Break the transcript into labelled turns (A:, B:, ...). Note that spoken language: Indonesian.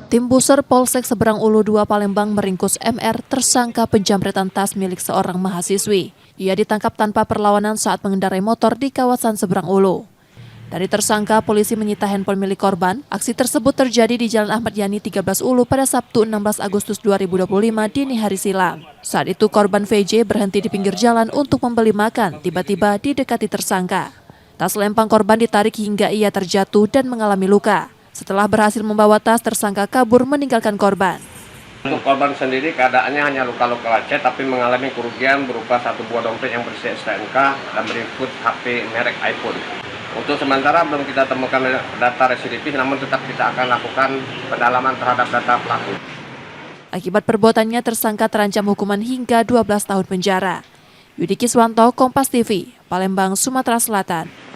A: Tim Buser Polsek Seberang Ulu 2 Palembang meringkus MR tersangka penjamretan tas milik seorang mahasiswi. Ia ditangkap tanpa perlawanan saat mengendarai motor di kawasan Seberang Ulu. Dari tersangka, polisi menyita handphone milik korban. Aksi tersebut terjadi di Jalan Ahmad Yani 13 Ulu pada Sabtu 16 Agustus 2025 dini hari silam. Saat itu korban VJ berhenti di pinggir jalan untuk membeli makan, tiba-tiba didekati tersangka. Tas lempang korban ditarik hingga ia terjatuh dan mengalami luka. Setelah berhasil membawa tas, tersangka kabur meninggalkan korban.
B: Untuk korban sendiri keadaannya hanya luka-luka lecet tapi mengalami kerugian berupa satu buah dompet yang berisi STNK dan berikut HP merek iPhone. Untuk sementara belum kita temukan data residipis, namun tetap kita akan lakukan pendalaman terhadap data pelaku.
A: Akibat perbuatannya, tersangka terancam hukuman hingga 12 tahun penjara. Yudi Kiswanto, Kompas TV, Palembang, Sumatera Selatan.